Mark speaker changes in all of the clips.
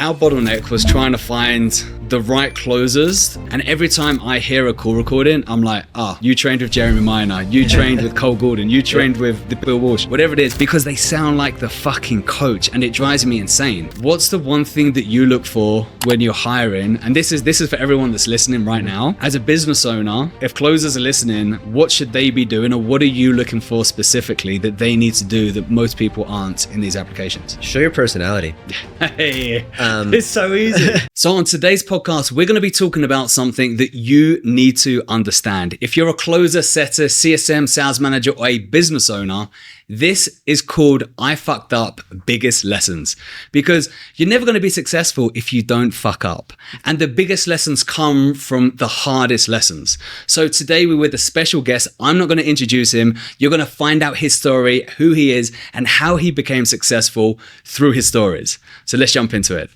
Speaker 1: Our bottleneck was trying to find the right closers, and every time I hear a call recording, I'm like, you trained with Jeremy Minor, you trained with Cole Gordon, you trained with the Bill Walsh, whatever it is, because they sound like the fucking coach, and it drives me insane. What's the one thing that you look for when you're hiring? And this is for everyone that's listening right now. As a business owner, if closers are listening, what should they be doing, or what are you looking for specifically that they need to do that most people aren't in these applications?
Speaker 2: Show your personality.
Speaker 1: Hey, it's so easy. So on today's podcast, we're going to be talking about something that you need to understand. If you're a closer, setter, CSM, sales manager, or a business owner, this is called I fucked up biggest lessons, because you're never going to be successful if you don't fuck up. And the biggest lessons come from the hardest lessons. So today we're with a special guest. I'm not going to introduce him. You're going to find out his story, who he is, and how he became successful through his stories. So let's jump into it.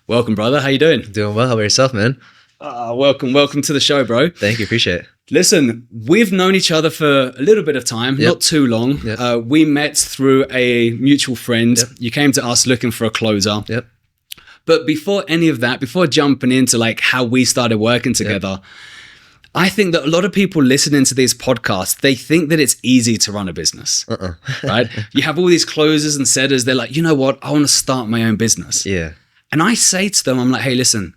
Speaker 1: Welcome, brother. How you doing?
Speaker 2: Doing well. How about yourself, man?
Speaker 1: Welcome to the show, bro.
Speaker 2: Thank you. Appreciate it.
Speaker 1: Listen, we've known each other for a little bit of time, not too long.
Speaker 2: Yep.
Speaker 1: We met through a mutual friend.
Speaker 2: Yep.
Speaker 1: You came to us looking for a closer.
Speaker 2: Yep.
Speaker 1: But before any of that, before jumping into like how we started working together, I think that a lot of people listening to these podcasts, they think that it's easy to run a business, right? You have all these closers and setters. They're like, you know what? I want to start my own business.
Speaker 2: Yeah.
Speaker 1: And I say to them, I'm like, hey, listen,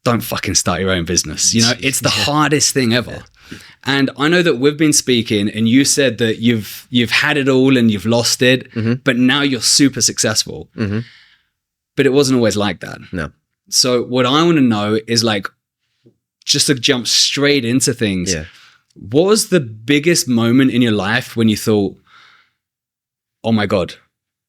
Speaker 1: don't fucking start your own business. You know, it's the hardest thing ever. Yeah. And I know that we've been speaking and you said that you've had it all and you've lost it, but now you're super successful. But it wasn't always like that.
Speaker 2: No.
Speaker 1: So what I want to know is like, just to jump straight into things.
Speaker 2: Yeah.
Speaker 1: What was the biggest moment in your life when you thought, oh my God,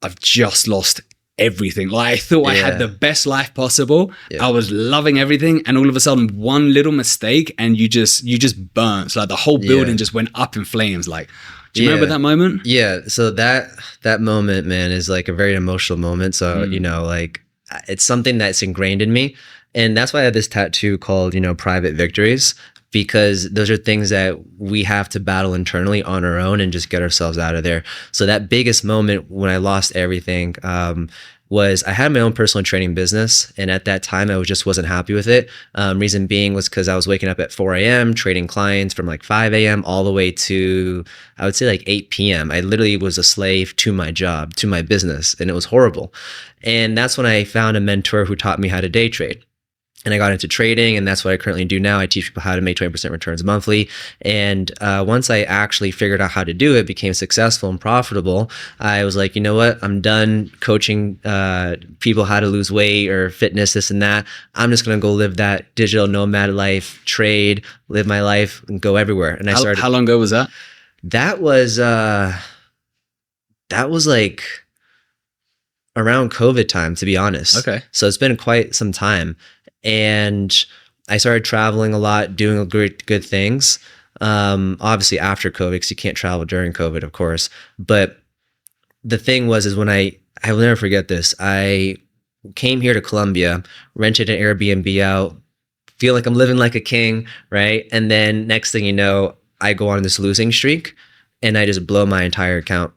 Speaker 1: I've just lost everything? Like I thought I had the best life possible. I was loving everything, and all of a sudden one little mistake and you just burnt. So like the whole building just went up in flames. Like, do you remember that moment?
Speaker 2: Yeah. So that moment, man, is like a very emotional moment. So, you know, like it's something that's ingrained in me. And that's why I have this tattoo called, you know, Private Victories, because those are things that we have to battle internally on our own and just get ourselves out of there. So that biggest moment when I lost everything was I had my own personal training business. And at that time, I just wasn't happy with it. Reason being was because I was waking up at 4 a.m., trading clients from like 5 a.m. all the way to, I would say like 8 p.m. I literally was a slave to my job, to my business, and it was horrible. And that's when I found a mentor who taught me how to day trade. And I got into trading, and that's what I currently do now. I teach people how to make 20% returns monthly. And once I actually figured out how to do it, became successful and profitable, I was like, you know what? I'm done coaching people how to lose weight or fitness, this and that. I'm just going to go live that digital nomad life, trade, live my life, and go everywhere. And I started.
Speaker 1: How long ago was that?
Speaker 2: That was like around COVID time, to be honest.
Speaker 1: Okay.
Speaker 2: So it's been quite some time. And I started traveling a lot, doing good things. Obviously after COVID, because you can't travel during COVID, of course. But the thing is when I will never forget this. I came here to Colombia, rented an Airbnb out, feel like I'm living like a king, right? And then next thing you know, I go on this losing streak and I just blow my entire account.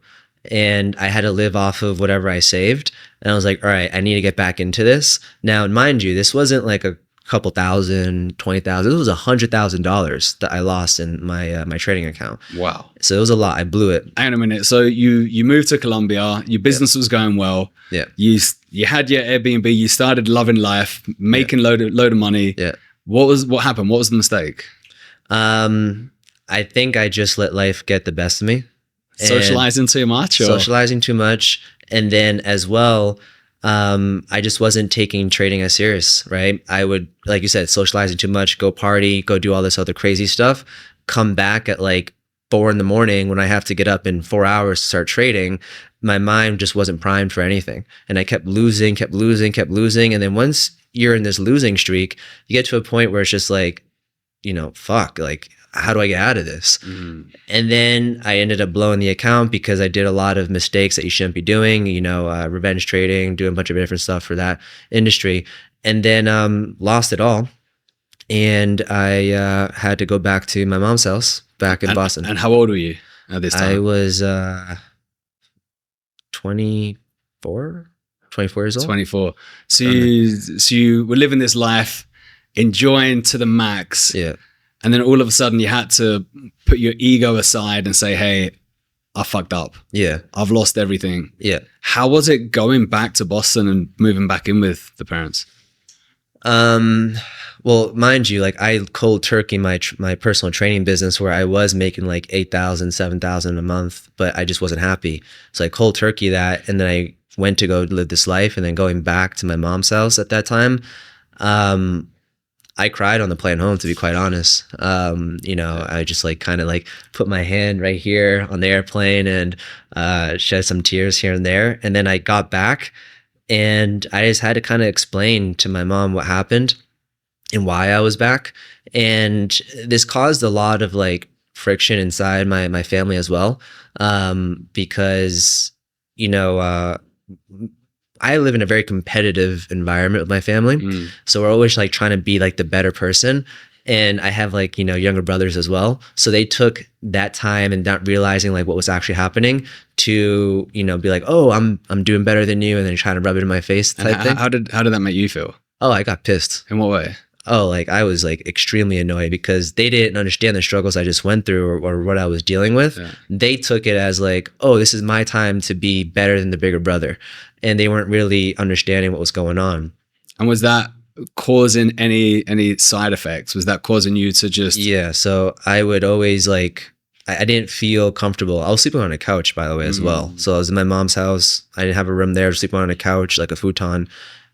Speaker 2: And I had to live off of whatever I saved. And I was like, all right, I need to get back into this. Now, mind you, this wasn't like a couple thousand, 20,000. This was $100,000 that I lost in my my trading account.
Speaker 1: Wow.
Speaker 2: So it was a lot. I blew it.
Speaker 1: Hang on a minute. So you moved to Colombia, your business was going well.
Speaker 2: Yeah.
Speaker 1: You had your Airbnb, you started loving life, making load of money.
Speaker 2: Yeah.
Speaker 1: What happened? What was the mistake?
Speaker 2: I think I just let life get the best of me.
Speaker 1: Socializing too much?
Speaker 2: Socializing too much. And then as well, I just wasn't taking trading as serious, right? I would, like you said, socializing too much, go party, go do all this other crazy stuff, come back at like 4 a.m. when I have to get up in 4 hours to start trading. My mind just wasn't primed for anything. And I kept losing. And then once you're in this losing streak, you get to a point where it's just like, you know, fuck, like, how do I get out of this? And then I ended up blowing the account because I did a lot of mistakes that you shouldn't be doing, you know, revenge trading, doing a bunch of different stuff for that industry. And then lost it all. And I had to go back to my mom's house back in Boston.
Speaker 1: And how old were you at this time?
Speaker 2: I was 24. 24 years old.
Speaker 1: 24. So you were living this life, enjoying to the max.
Speaker 2: Yeah.
Speaker 1: And then all of a sudden you had to put your ego aside and say, hey, I fucked up.
Speaker 2: Yeah.
Speaker 1: I've lost everything.
Speaker 2: Yeah.
Speaker 1: How was it going back to Boston and moving back in with the parents?
Speaker 2: Well, mind you, like I cold turkey my personal training business where I was making like 8,000, 7,000 a month, but I just wasn't happy. So I cold turkey that. And then I went to go live this life. And then going back to my mom's house at that time, I cried on the plane home, to be quite honest. I just like kind of like put my hand right here on the airplane and shed some tears here and there. And then I got back and I just had to kind of explain to my mom what happened and why I was back. And this caused a lot of like friction inside my family as well. Because, I live in a very competitive environment with my family. So we're always like trying to be like the better person. And I have like, younger brothers as well. So they took that time and not realizing like what was actually happening to, be like, oh, I'm doing better than you. And then trying to rub it in my face type thing.
Speaker 1: How did that make you feel?
Speaker 2: Oh, I got pissed.
Speaker 1: In what way?
Speaker 2: Oh, like I was like extremely annoyed because they didn't understand the struggles I just went through or what I was dealing with. Yeah. They took it as like, oh, this is my time to be better than the bigger brother. And they weren't really understanding what was going on.
Speaker 1: And was that causing any side effects? Was that causing you to just...
Speaker 2: Yeah. So I would always like, I didn't feel comfortable. I was sleeping on a couch, by the way, as well. So I was in my mom's house. I didn't have a room there. I was sleeping on a couch, like a futon.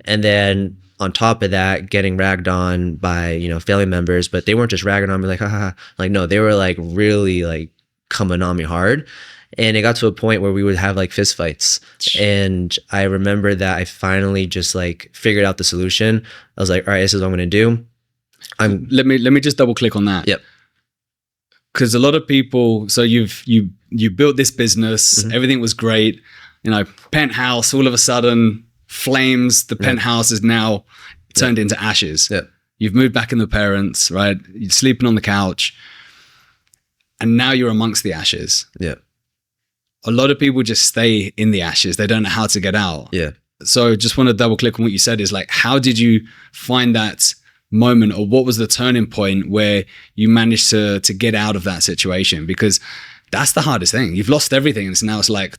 Speaker 2: And then on top of that, getting ragged on by, family members, but they weren't just ragging on me like, haha. Like, no, they were like really like coming on me hard. And it got to a point where we would have like fist fights. And I remember that I finally just like figured out the solution. I was like, all right, this is what I'm going to do.
Speaker 1: Let me just double click on that.
Speaker 2: Yep.
Speaker 1: Because a lot of people, so you built this business, everything was great, penthouse, all of a sudden flames, the penthouse is now turned into ashes.
Speaker 2: Yep.
Speaker 1: You've moved back in with parents, right? You're sleeping on the couch and now you're amongst the ashes.
Speaker 2: Yeah.
Speaker 1: A lot of people just stay in the ashes. They don't know how to get out.
Speaker 2: Yeah.
Speaker 1: So just want to double click on what you said is like, how did you find that moment, or what was the turning point where you managed to get out of that situation? Because that's the hardest thing. You've lost everything. And so now it's like,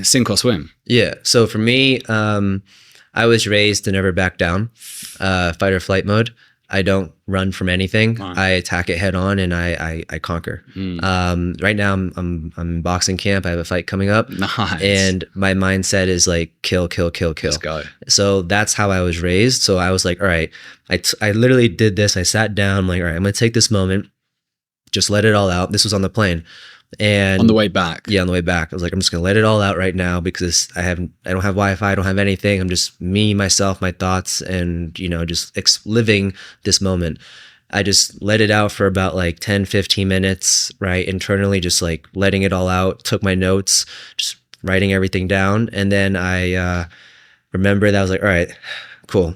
Speaker 1: sink or swim.
Speaker 2: Yeah. So for me, I was raised to never back down, fight or flight mode. I don't run from anything. Right. I attack it head on and I conquer. Right now I'm in boxing camp. I have a fight coming up.
Speaker 1: Nice.
Speaker 2: And my mindset is like kill.
Speaker 1: Let's go.
Speaker 2: So that's how I was raised. So I was like, all right, I literally did this. I sat down. I'm like, all right, I'm going to take this moment, just let it all out. This was on the plane. And
Speaker 1: on the way back.
Speaker 2: Yeah, on the way back. I was like, I'm just going to let it all out right now because I don't have Wi-Fi. I don't have anything. I'm just me, myself, my thoughts, and, just living this moment. I just let it out for about like 10, 15 minutes, right? Internally, just like letting it all out, took my notes, just writing everything down. And then I remember that I was like, all right, cool.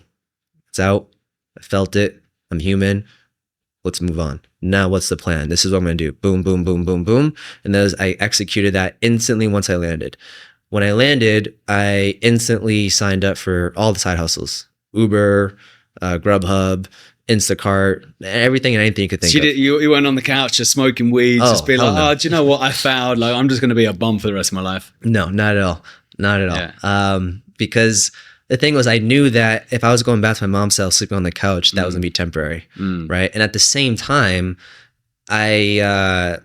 Speaker 2: It's out. I felt it. I'm human. Let's move on. Now what's the plan? This is what I'm going to do. Boom, boom, boom, boom, boom. And I executed that instantly once I landed. When I landed, I instantly signed up for all the side hustles. Uber, Grubhub, Instacart, everything and anything you could think of.
Speaker 1: You went on the couch just smoking weed, just being like, do you know what I found? Like, I'm just going to be a bum for the rest of my life.
Speaker 2: No, not at all. Not at all.
Speaker 1: Yeah.
Speaker 2: Because the thing was, I knew that if I was going back to my mom's house, sleeping on the couch, that was going to be temporary, right? And at the same time, it's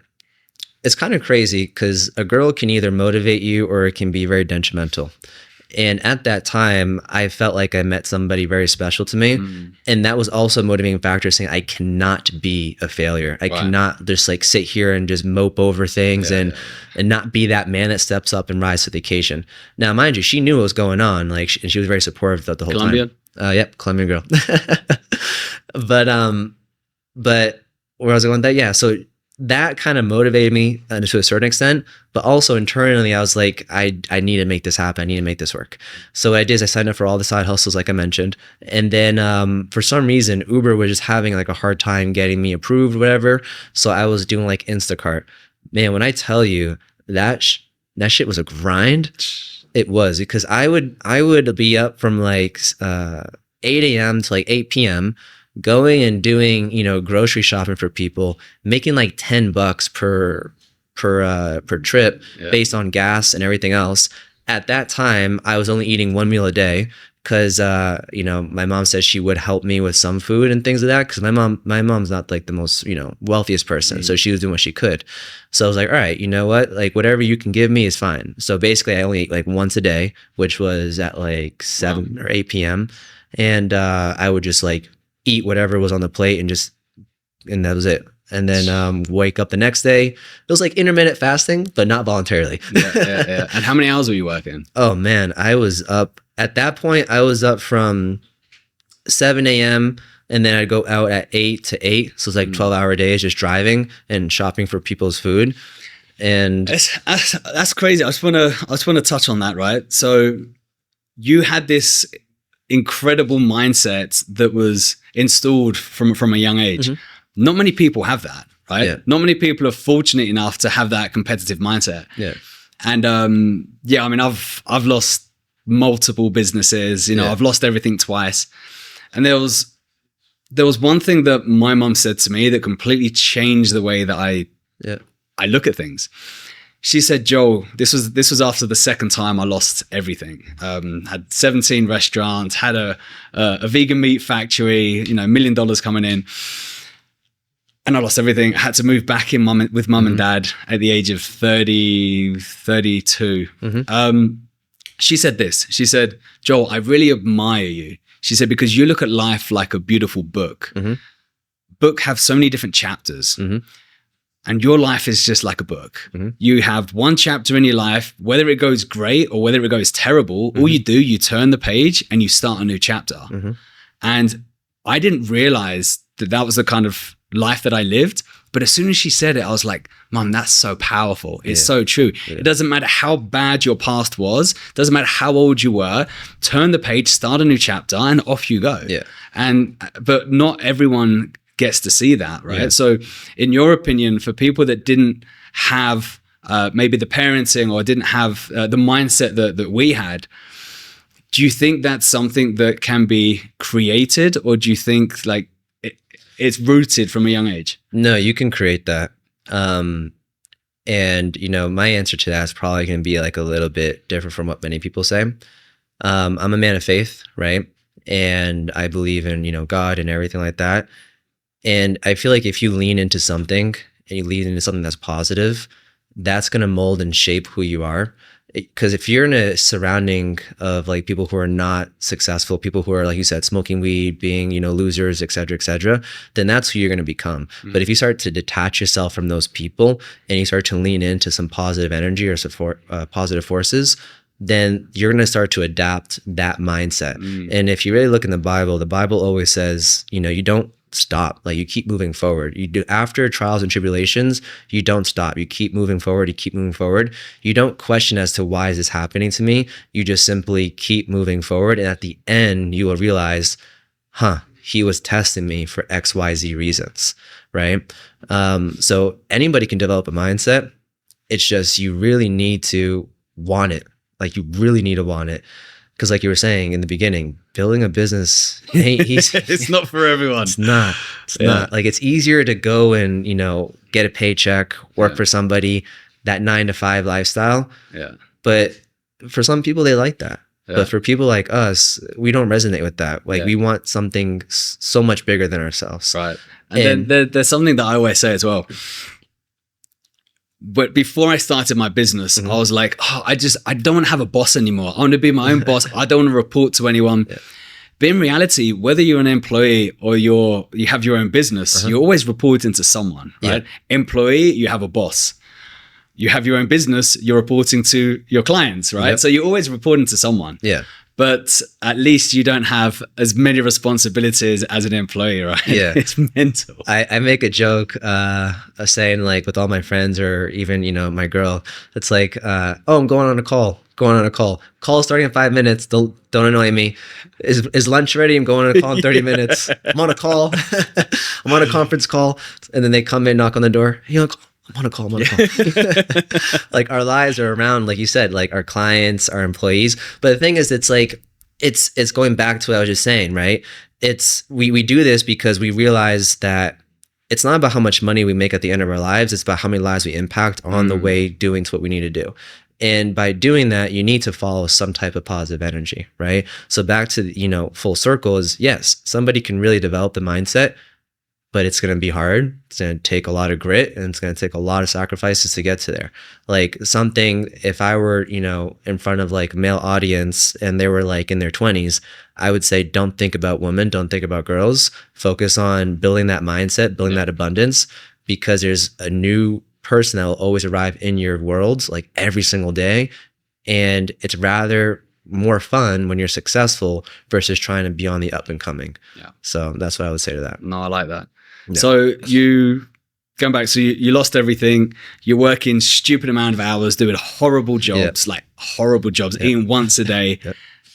Speaker 2: kind of crazy because a girl can either motivate you or it can be very detrimental. And at that time, I felt like I met somebody very special to me. And that was also a motivating factor, saying I cannot be a failure. I cannot just like sit here and just mope over things and not be that man that steps up and rises to the occasion. Now, mind you, she knew what was going on. Like, and she was very supportive throughout the whole
Speaker 1: Colombian?
Speaker 2: time. Yep, Colombian girl. But where I was going with that, yeah. So that kind of motivated me to a certain extent, but also internally I was like, I need to make this happen. I need to make this work. So what I did is I signed up for all the side hustles, like I mentioned. And then for some reason, Uber was just having like a hard time getting me approved, whatever. So I was doing like Instacart. Man, when I tell you that shit was a grind, It was, because I would be up from like 8 a.m. to like 8 p.m. going and doing, grocery shopping for people, making like $10 per trip based on gas and everything else. At that time, I was only eating one meal a day because, my mom said she would help me with some food and things like that. Because my mom's not like the most, wealthiest person. So she was doing what she could. So I was like, all right, you know what? Like whatever you can give me is fine. So basically I only ate like once a day, which was at like 7 or 8 p.m. And I would just like eat whatever was on the plate and that was it. And then wake up the next day. It was like intermittent fasting, but not voluntarily.
Speaker 1: Yeah. And how many hours were you working?
Speaker 2: Oh man, I was up at that point. I was up from 7 a.m. and then I'd go out at 8 to 8. So it's like 12-hour days just driving and shopping for people's food. And
Speaker 1: that's crazy. I just want to touch on that, right? So you had this incredible mindset that was installed from a young age. Mm-hmm. Not many people have that, right? Yeah. Not many people are fortunate enough to have that competitive mindset.
Speaker 2: Yeah.
Speaker 1: And I mean, I've lost multiple businesses. I've lost everything twice. And there was one thing that my mom said to me that completely changed the way that I look at things. She said, Joel, this was after the second time I lost everything. Had 17 restaurants, had a vegan meat factory, $1 million coming in. And I lost everything. I had to move back in with mum and dad at the age of 32. She said this. She said, Joel, I really admire you. She said, because you look at life like a beautiful book. Book have so many different chapters. And your life is just like a book. You have one chapter in your life, whether it goes great or whether it goes terrible, all you do, you turn the page and you start a new chapter. And I didn't realize that was the kind of life that I lived. But as soon as she said it, I was like, Mom, that's so powerful. It's so true. Yeah. It doesn't matter how bad your past was. Doesn't matter how old you were. Turn the page, start a new chapter, and off you go.
Speaker 2: Yeah.
Speaker 1: But not everyone gets to see that, right? Yeah. So in your opinion, for people that didn't have maybe the parenting or didn't have the mindset that we had, do you think that's something that can be created, or do you think like it's rooted from a young age?
Speaker 2: No, you can create that. And my answer to that is probably going to be like a little bit different from what many people say. I'm a man of faith, right? And I believe in, God and everything like that. And I feel like if you lean into something and you lean into something that's positive, that's going to mold and shape who you are. Because if you're in a surrounding of like people who are not successful, people who are, like you said, smoking weed, being, losers, et cetera, then that's who you're going to become. But if you start to detach yourself from those people and you start to lean into some positive energy or support, positive forces, then you're going to start to adapt that mindset. And if you really look in the Bible always says, you don't stop. Like you keep moving forward. You do after trials and tribulations, you don't stop. You keep moving forward. You keep moving forward. You don't question as to why is this happening to me. You just simply keep moving forward. And at the end, you will realize, he was testing me for XYZ reasons, right? So anybody can develop a mindset. It's just, you really need to want it. Like you really need to want it. Because like you were saying in the beginning, building a business ain't easy.
Speaker 1: It's not for everyone.
Speaker 2: It's not. Like it's easier to go and, get a paycheck, work for somebody, that 9-to-5 lifestyle.
Speaker 1: Yeah.
Speaker 2: But for some people, they like that. Yeah. But for people like us, we don't resonate with that. Like we want something so much bigger than ourselves.
Speaker 1: Right. And then there's something that I always say as well. But before I started my business, I was like, I don't want to have a boss anymore. I want to be my own boss. I don't want to report to anyone. Yeah. But in reality, whether you're an employee or you have your own business, you're always reporting to someone, right? Yeah. Employee, you have a boss. You have your own business, you're reporting to your clients, right? Yep. So you're always reporting to someone.
Speaker 2: Yeah.
Speaker 1: But at least you don't have as many responsibilities as an employee, right?
Speaker 2: Yeah.
Speaker 1: It's mental.
Speaker 2: I make a joke saying like with all my friends or even, my girl, it's like, I'm going on a call. Call starting in 5 minutes. Don't annoy me. Is lunch ready? I'm going on a call in 30 minutes. I'm on a call. I'm on a conference call. And then they come in, knock on the door. I'm on a call. Like our lives are around, like you said, like our clients, our employees. But the thing is, it's like, it's going back to what I was just saying, right? It's, we do this because we realize that it's not about how much money we make at the end of our lives. It's about how many lives we impact on the way doing to what we need to do. And by doing that, you need to follow some type of positive energy, right? So back to, you know, full circle is, yes, somebody can really develop the mindset, but it's going to be hard. It's going to take a lot of grit, and it's going to take a lot of sacrifices to get to there. Like something, if I were, you know, in front of like a male audience and they were like in their 20s, I would say, don't think about women, don't think about girls. Focus on building that mindset, building that abundance, because there's a new person that will always arrive in your world, like every single day. And it's rather more fun when you're successful versus trying to be on the up and coming. Yeah. So that's what I would say to that.
Speaker 1: No, I like that. Yeah. So you going back, so you lost everything. You're working stupid amount of hours, doing horrible jobs, like horrible jobs, eating once a day,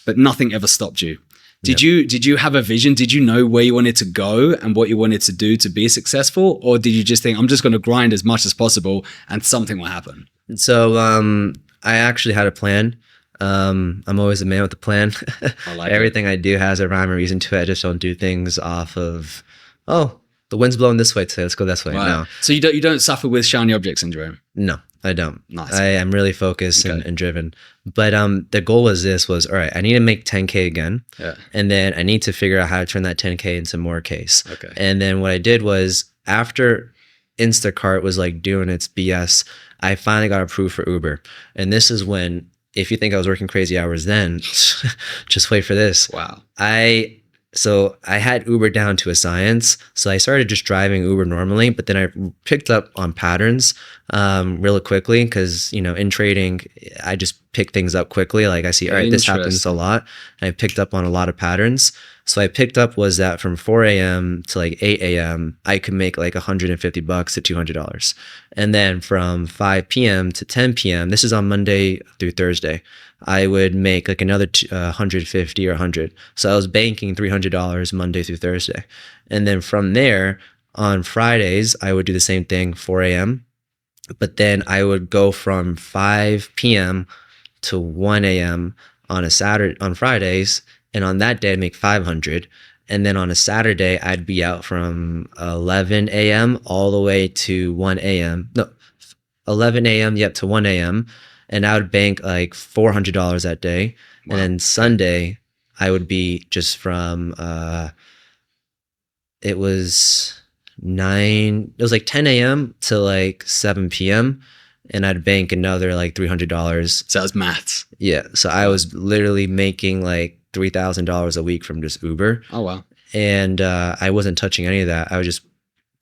Speaker 1: but nothing ever stopped you. Did you have a vision? Did you know where you wanted to go and what you wanted to do to be successful? Or did you just think, I'm just going to grind as much as possible and something will happen?
Speaker 2: So I actually had a plan. I'm always a man with a plan.
Speaker 1: I like
Speaker 2: Everything I do has a rhyme or reason to it. I just don't do things off of, oh, the wind's blowing this way today, let's go this way. Right. No.
Speaker 1: So you don't suffer with shiny object syndrome?
Speaker 2: No, I don't.
Speaker 1: Nice.
Speaker 2: I am really focused and driven. But the goal was all right, I need to make 10K again. Yeah. And then I need to figure out how to turn that 10K into more Ks. Okay. And then what I did was, after Instacart was like doing its BS, I finally got approved for Uber. And this is when, if you think I was working crazy hours then, just wait for this.
Speaker 1: Wow.
Speaker 2: So I had Uber down to a science. So I started just driving Uber normally, but then I picked up on patterns really quickly, because, you know, in trading, I just pick things up quickly. Like I see, all right, this happens a lot. And I picked up on a lot of patterns. So I picked up was that from 4 a.m. to like 8 a.m., I could make like $150 to $200. And then from 5 p.m. to 10 p.m., this is on Monday through Thursday, I would make like another 150 or 100. So I was banking $300 Monday through Thursday. And then from there, on Fridays, I would do the same thing, 4 a.m. But then I would go from 5 p.m. to 1 a.m. on Fridays. And on that day, I'd make 500. And then on a Saturday, I'd be out from 11 a.m. all the way to 1 a.m. No, 11 a.m. to 1 a.m. And I would bank like $400 that day. Wow. And then Sunday, I would be just from, it was like 10 a.m. to like 7 p.m. And I'd bank another like $300.
Speaker 1: So that was maths.
Speaker 2: Yeah. So I was literally making like $3,000 a week from just Uber.
Speaker 1: Oh, wow.
Speaker 2: And I wasn't touching any of that. I would just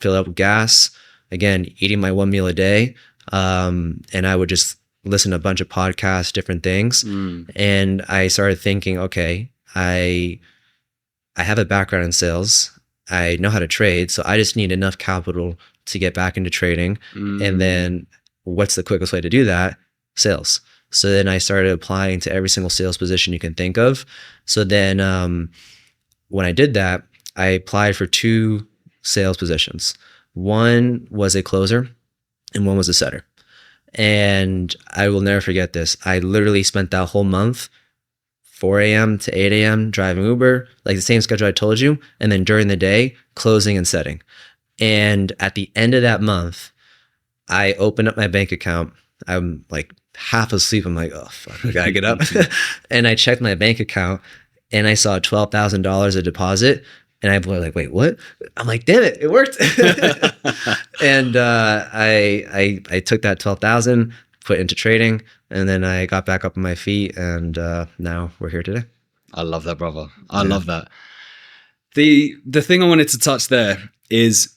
Speaker 2: fill up with gas, again, eating my one meal a day. And I would just listen to a bunch of podcasts, different things. And I started thinking, okay, I have a background in sales. I know how to trade. So I just need enough capital to get back into trading. And then what's the quickest way to do that? Sales. So then I started applying to every single sales position you can think of. So then when I did that, I applied for 2 sales positions. One was a closer and one was a setter. And I will never forget this. I literally spent that whole month, 4 a.m. to 8 a.m. driving Uber, like the same schedule I told you. And then during the day, closing and setting. And at the end of that month, I opened up my bank account. I'm like half asleep. I'm like, oh, fuck, I gotta get up. And I checked my bank account and I saw $12,000 of deposit. And I was like, wait, what? I'm like, damn it, it worked. And I took that 12,000, put into trading, and then I got back up on my feet, and now we're here today.
Speaker 1: I love that, brother. I love that. The thing I wanted to touch there is,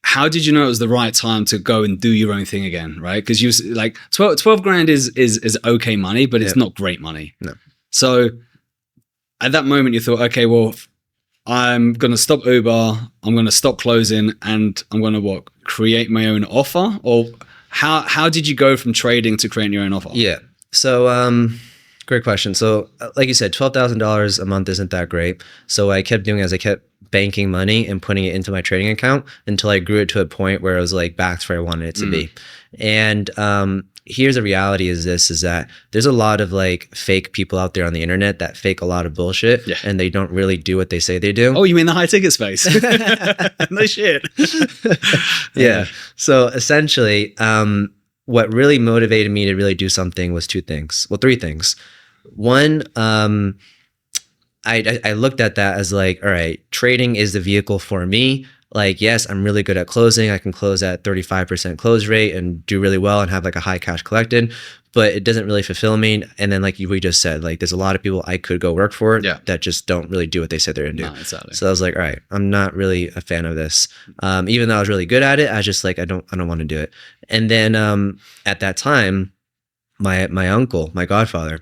Speaker 1: how did you know it was the right time to go and do your own thing again, right? Because you like 12 grand is okay money, but it's not great money.
Speaker 2: No.
Speaker 1: So at that moment, you thought, okay, well, I'm going to stop Uber, I'm going to stop closing, and I'm going to create my own offer? Or how did you go from trading to creating your own offer?
Speaker 2: Yeah. So great question. So like you said, $12,000 a month isn't that great. So what I kept doing is I kept banking money and putting it into my trading account until I grew it to a point where it was like back to where I wanted it to be. And here's the reality is that there's a lot of like fake people out there on the internet that fake a lot of bullshit and they don't really do what they say they do.
Speaker 1: Oh, you mean the high ticket space? No shit.
Speaker 2: Yeah. So essentially, what really motivated me to really do something was three things. One, I looked at that as like, all right, trading is the vehicle for me. Like, yes, I'm really good at closing. I can close at 35% close rate and do really well and have like a high cash collected, but it doesn't really fulfill me. And then like we just said, like there's a lot of people I could go work for that just don't really do what they said they're gonna do.
Speaker 1: No, exactly.
Speaker 2: So I was like, all right, I'm not really a fan of this. Even though I was really good at it, I was just like, I don't want to do it. And then at that time, my uncle, my godfather,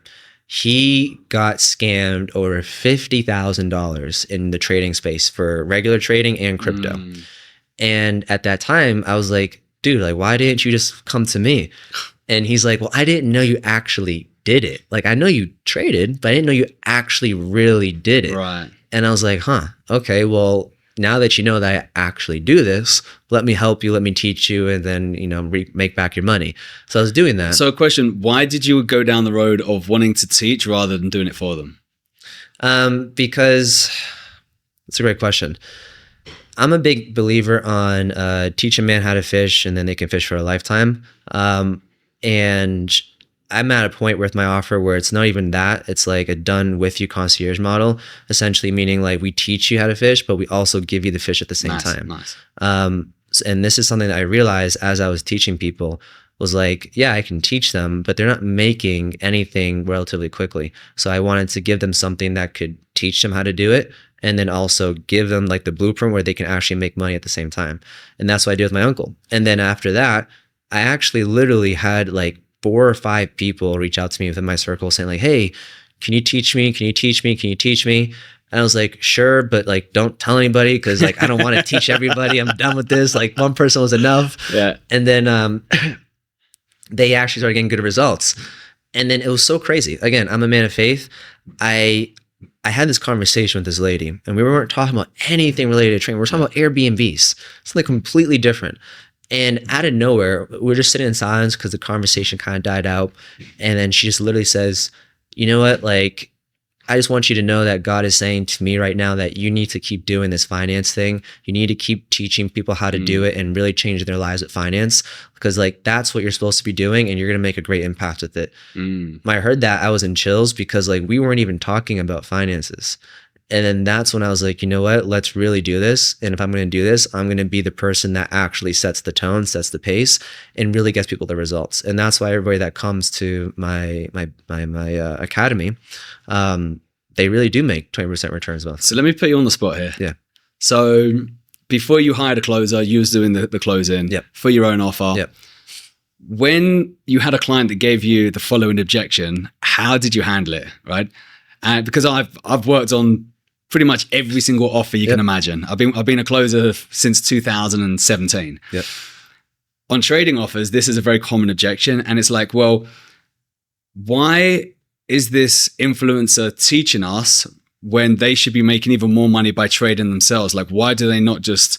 Speaker 2: he got scammed over $50,000 in the trading space for regular trading and crypto. And at that time, I was like, dude, like, why didn't you just come to me? And he's like, well, I didn't know you actually did it. Like, I know you traded, but I didn't know you actually really did it.
Speaker 1: Right.
Speaker 2: And I was like, okay, well, now that you know that I actually do this, let me help you, let me teach you, and then, make back your money. So I was doing that.
Speaker 1: So a question, why did you go down the road of wanting to teach rather than doing it for them?
Speaker 2: Because it's a great question. I'm a big believer on teach a man how to fish and then they can fish for a lifetime. And I'm at a point with my offer where it's not even that. It's like a done with you concierge model, essentially meaning like we teach you how to fish, but we also give you the fish at the same time.
Speaker 1: Nice.
Speaker 2: And this is something that I realized as I was teaching people was like, yeah, I can teach them, but they're not making anything relatively quickly. So I wanted to give them something that could teach them how to do it and then also give them like the blueprint where they can actually make money at the same time. And that's what I did with my uncle. And then after that, I actually literally had like 4 or 5 people reach out to me within my circle saying like, hey, can you teach me? Can you teach me? Can you teach me? And I was like, sure, but like, don't tell anybody because like, I don't want to teach everybody. I'm done with this. Like one person was enough.
Speaker 1: Yeah.
Speaker 2: And then they actually started getting good results. And then it was so crazy. Again, I'm a man of faith. I had this conversation with this lady and we weren't talking about anything related to trading. We were talking about Airbnbs, something completely different. And out of nowhere, we're just sitting in silence because the conversation kind of died out. And then she just literally says, you know what? Like, I just want you to know that God is saying to me right now that you need to keep doing this finance thing. You need to keep teaching people how to do it and really change their lives with finance because like, that's what you're supposed to be doing. And you're going to make a great impact with it. When I heard that, I was in chills because like, we weren't even talking about finances. And then that's when I was like, you know what, let's really do this. And if I'm going to do this, I'm going to be the person that actually sets the tone, sets the pace, and really gets people the results. And that's why everybody that comes to my academy, they really do make 20% returns monthly.
Speaker 1: So let me put you on the spot here.
Speaker 2: Yeah.
Speaker 1: So before you hired a closer, you was doing the closing for your own offer.
Speaker 2: Yep.
Speaker 1: When you had a client that gave you the following objection, how did you handle it? Right. And because I've worked on pretty much every single offer you can imagine. I've been a closer since 2017.
Speaker 2: Yep.
Speaker 1: On trading offers, this is a very common objection. And it's like, well, why is this influencer teaching us when they should be making even more money by trading themselves? Like, why do they not just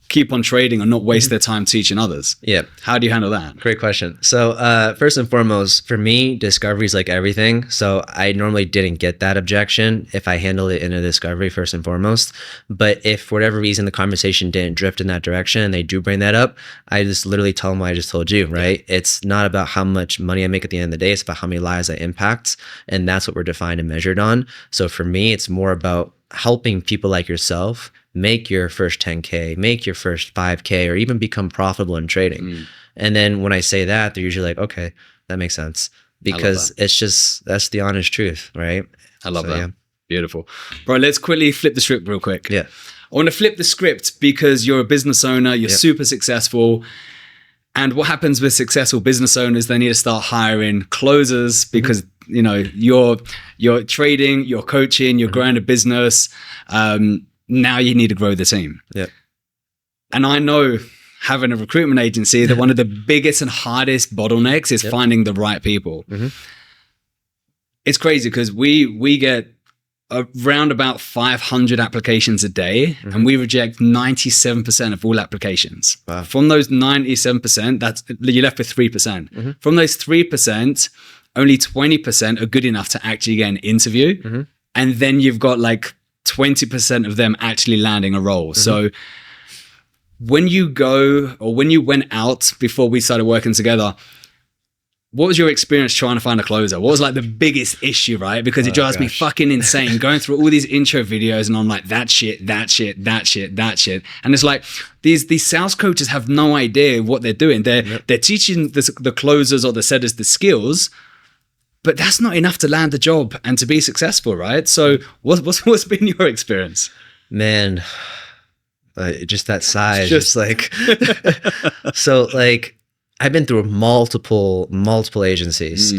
Speaker 1: keep on trading and not waste their time teaching others?
Speaker 2: Yeah.
Speaker 1: How do you handle that?
Speaker 2: Great question. So first and foremost, for me, discovery is like everything. So I normally didn't get that objection if I handled it in a discovery first and foremost. But if for whatever reason the conversation didn't drift in that direction and they do bring that up, I just literally tell them what I just told you, right? It's not about how much money I make at the end of the day. It's about how many lives I impact. And that's what we're defined and measured on. So for me, it's more about helping people like yourself make your first 10K, make your first 5K, or even become profitable in trading. And then when I say that, they're usually like, okay, that makes sense. Because it's just, that's the honest truth, right?
Speaker 1: I love that. Yeah. Beautiful. Bro, let's quickly flip the script real quick.
Speaker 2: Yeah.
Speaker 1: I want to flip the script because you're a business owner, you're super successful. And what happens with successful business owners, they need to start hiring closers because, you know, you're trading, you're coaching, you're growing a business. Now you need to grow the team.
Speaker 2: Yeah.
Speaker 1: And I know having a recruitment agency that one of the biggest and hardest bottlenecks is finding the right people. It's crazy because we get around about 500 applications a day, and we reject 97% of all applications.
Speaker 2: Wow.
Speaker 1: From those 97%, that's you're left with 3%. From those 3%, only 20% are good enough to actually get an interview, and then you've got like 20% of them actually landing a role. So when you went out before we started working together, what was your experience trying to find a closer? What was like the biggest issue, right? Because it drives me fucking insane going through all these intro videos and I'm like, that shit. And it's like, these sales coaches have no idea what they're doing. They're teaching the closers or the setters the skills, but that's not enough to land the job and to be successful, right? So what's been your experience?
Speaker 2: Man, just that size, just like, so like, I've been through multiple agencies,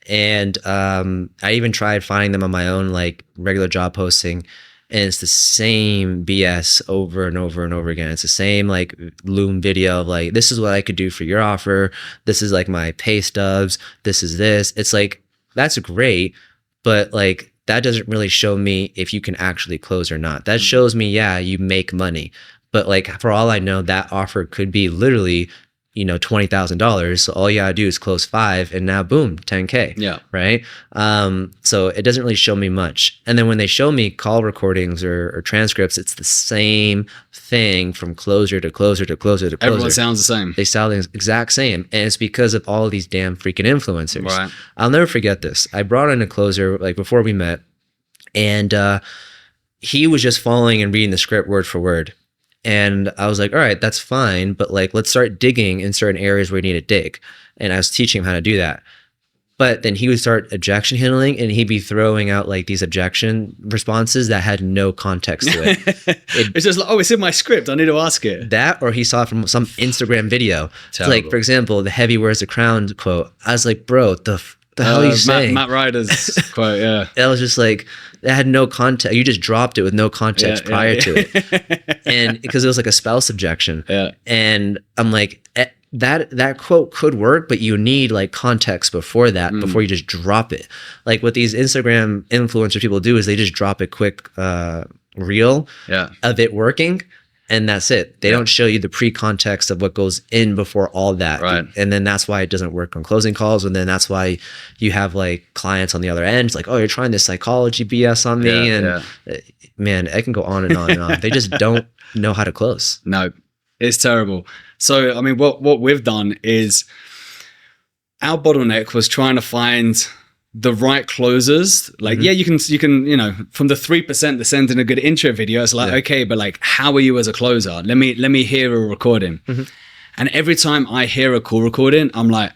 Speaker 2: and I even tried finding them on my own, like regular job posting, and it's the same BS over and over and over again. It's the same like Loom video of like, this is what I could do for your offer. This is like my pay stubs. This is this. It's like, that's great, but like that doesn't really show me if you can actually close or not. That shows me, yeah, you make money, but like for all I know, that offer could be literally, you know, $20,000. So all you gotta do is close 5 and now boom, 10K.
Speaker 1: Yeah.
Speaker 2: Right. So it doesn't really show me much. And then when they show me call recordings or transcripts, it's the same thing from closer to closer to closer to closer.
Speaker 1: Everyone sounds the same.
Speaker 2: They sound the exact same. And it's because of all these damn freaking influencers.
Speaker 1: Right.
Speaker 2: I'll never forget this. I brought in a closer like before we met, and he was just following and reading the script word for word. And I was like, all right, that's fine. But like, let's start digging in certain areas where you need to dig. And I was teaching him how to do that. But then he would start objection handling and he'd be throwing out like these objection responses that had no context to it.
Speaker 1: It's just like, oh, it's in my script. I need to ask it.
Speaker 2: That, or he saw it from some Instagram video. Like, for example, the heavy wears the crown quote. I was like, bro, the hell are you saying?
Speaker 1: Matt Ryder's quote, yeah.
Speaker 2: I was just like, it had no context. You just dropped it with no context prior to it. And because it was like a spouse objection. Yeah. And I'm like, that quote could work, but you need like context before that, before you just drop it. Like what these Instagram influencer people do is they just drop a quick reel of it working. And that's it. They don't show you the pre-context of what goes in before all that.
Speaker 1: Right.
Speaker 2: And then that's why it doesn't work on closing calls. And then that's why you have like clients on the other end. It's like, oh, you're trying this psychology BS on me. Man, I can go on and on and on. They just don't know how to close.
Speaker 1: No, it's terrible. So, I mean, what we've done is our bottleneck was trying to find the right closers. Like, you can, you know, from the 3% that send in a good intro video, it's like, okay, but like, how are you as a closer? Let me hear a recording. And every time I hear a call recording, I'm like,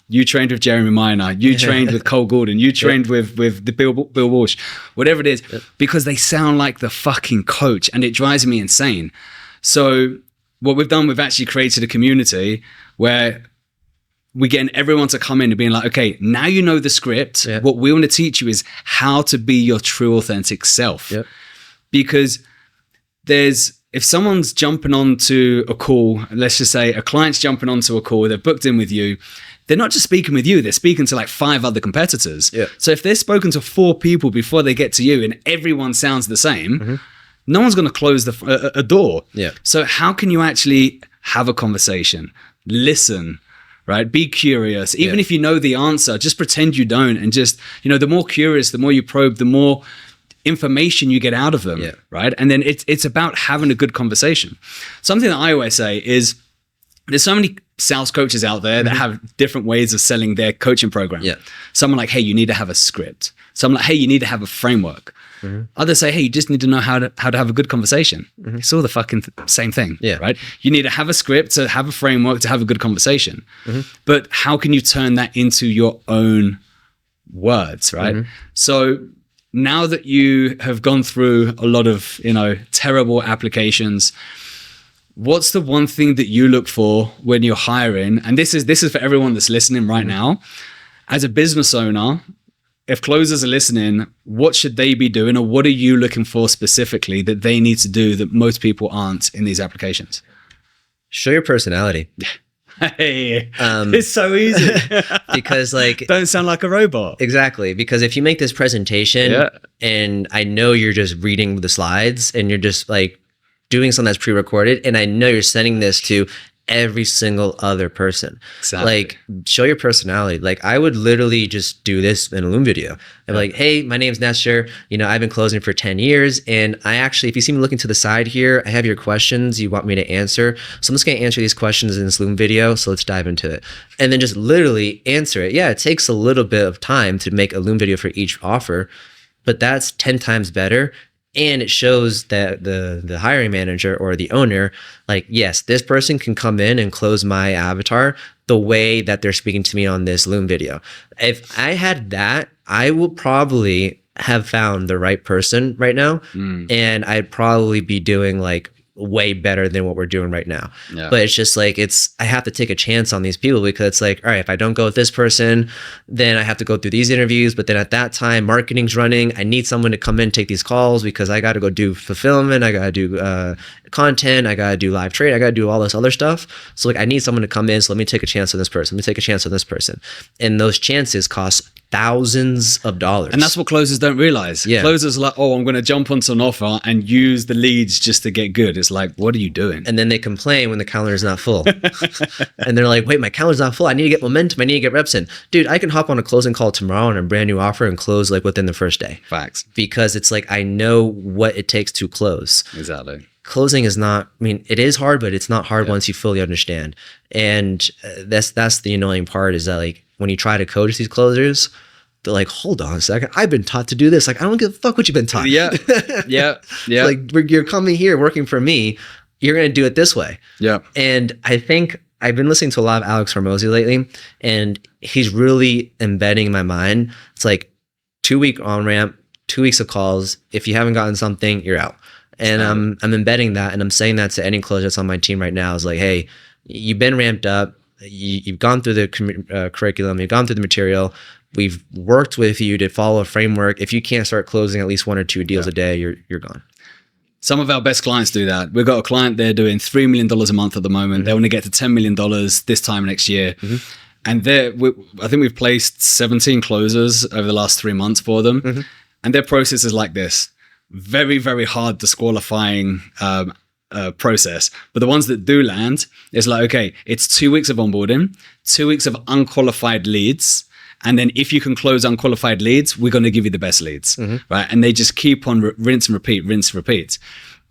Speaker 1: you trained with Jeremy Minor, you trained with Cole Gordon, you trained with the Bill Walsh, whatever it is, because they sound like the fucking coach and it drives me insane. So what we've done, we've actually created a community where we're getting everyone to come in and being like, okay, now you know the script. What we want to teach you is how to be your true, authentic self. Because if someone's jumping onto a call, let's just say a client's jumping onto a call, they're booked in with you, they're not just speaking with you, they're speaking to like 5 other competitors. So if they're spoken to 4 people before they get to you and everyone sounds the same, no one's going to close a door. So how can you actually have a conversation, listen, right? Be curious. Even if you know the answer, just pretend you don't. And just, you know, the more curious, the more you probe, the more information you get out of them, right? And then it's about having a good conversation. Something that I always say is there's so many sales coaches out there that have different ways of selling their coaching program. Some are like, hey, you need to have a script. Some are like, hey, you need to have a framework. Others say, hey, you just need to know how to have a good conversation. It's all the fucking same thing, right? You need to have a script, to have a framework, to have a good conversation. But how can you turn that into your own words, right? So now that you have gone through a lot of, you know, terrible applications, what's the one thing that you look for when you're hiring? And this is for everyone that's listening right now. As a business owner, if closers are listening, what should they be doing, or what are you looking for specifically that they need to do that most people aren't in these applications?
Speaker 2: Show your personality.
Speaker 1: Hey, it's so easy.
Speaker 2: Because like,
Speaker 1: don't sound like a robot.
Speaker 2: Exactly. Because if you make this presentation and I know you're just reading the slides and you're just like doing something that's pre-recorded, and I know you're sending this to every single other person.
Speaker 1: Exactly.
Speaker 2: Like, show your personality. Like, I would literally just do this in a Loom video. I'm like, hey, my name's Nestor. You know, I've been closing for 10 years. And I actually, if you see me looking to the side here, I have your questions you want me to answer. So I'm just going to answer these questions in this Loom video. So let's dive into it. And then just literally answer it. Yeah, it takes a little bit of time to make a Loom video for each offer, but that's 10 times better. And it shows that the hiring manager or the owner, like, yes, this person can come in and close my avatar the way that they're speaking to me on this Loom video. If I had that, I will probably have found the right person right now. And I'd probably be doing like way better than what we're doing right now. But it's just like, I have to take a chance on these people, because it's like, all right, if I don't go with this person, then I have to go through these interviews. But then at that time, marketing's running. I need someone to come in and take these calls, because I got to go do fulfillment. I got to do content. I got to do live trade. I got to do all this other stuff. So like, I need someone to come in. So let me take a chance on this person. Let me take a chance on this person. And those chances cost thousands of dollars.
Speaker 1: And that's what closers don't realize. Closers are like, oh, I'm going to jump onto an offer and use the leads just to get good. It's like, what are you doing?
Speaker 2: And then they complain when the calendar is not full. And they're like, wait, my calendar's not full. I need to get momentum. I need to get reps in. Dude, I can hop on a closing call tomorrow on a brand new offer and close like within the first day.
Speaker 1: Facts.
Speaker 2: Because it's like, I know what it takes to close.
Speaker 1: Exactly.
Speaker 2: Closing is not, I mean, it is hard, but it's not hard once you fully understand. And that's the annoying part, is that like, when you try to coach these closers, they're like, hold on a second, I've been taught to do this. Like, I don't give a fuck what you've been taught.
Speaker 1: Yeah.
Speaker 2: Like, you're coming here working for me, you're going to do it this way. Yeah. And I think I've been listening to a lot of Alex Hormozy lately, and he's really embedding in my mind. It's like 2-week on-ramp, 2 weeks of calls. If you haven't gotten something, you're out. And I'm embedding that, and I'm saying that to any closer that's on my team right now. Is like, hey, you've been ramped up. You've gone through the curriculum. You've gone through the material. We've worked with you to follow a framework. If you can't start closing at least 1 or 2 deals a day, you're gone.
Speaker 1: Some of our best clients do that. We've got a client there doing $3 million a month at the moment. They want to get to $10 million this time next year. And I think we've placed 17 closers over the last 3 months for them. And their process is like this. Very, very hard disqualifying process. But the ones that do land, it's like, okay, it's 2 weeks of onboarding, 2 weeks of unqualified leads. And then if you can close unqualified leads, we're going to give you the best leads, right? And they just keep on rinse and repeat.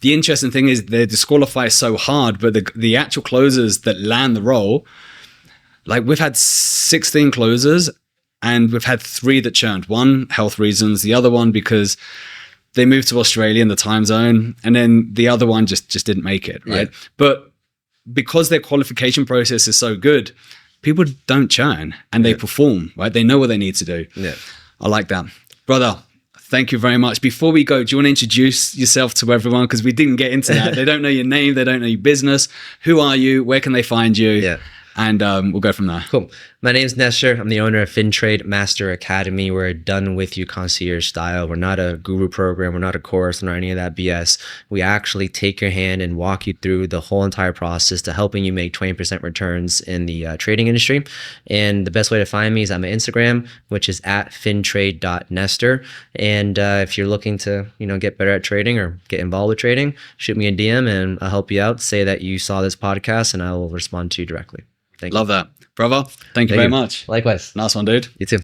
Speaker 1: The interesting thing is they disqualify so hard, but the actual closers that land the role, like we've had 16 closers and we've had 3 that churned. One, health reasons. The other one, because they moved to Australia in the time zone. And then the other one just didn't make it, right? But because their qualification process is so good, people don't churn and they perform, right? They know what they need to do. I like that. Brother, thank you very much. Before we go, do you want to introduce yourself to everyone? Because we didn't get into that. They don't know your name. They don't know your business. Who are you? Where can they find you? And we'll go from there.
Speaker 2: Cool. My name's Nestor. I'm the owner of FinTrade Master Academy. We're a done with you concierge style. We're not a guru program. We're not a course, nor any of that BS. We actually take your hand and walk you through the whole entire process to helping you make 20% returns in the trading industry. And the best way to find me is on my Instagram, which is at fintrade.nestor. And if you're looking to, get better at trading or get involved with trading, shoot me a DM and I'll help you out. Say that you saw this podcast and I will respond to you directly. Thank you.
Speaker 1: Love that. Brother, thank you very much.
Speaker 2: Likewise.
Speaker 1: Nice one, dude.
Speaker 2: You too.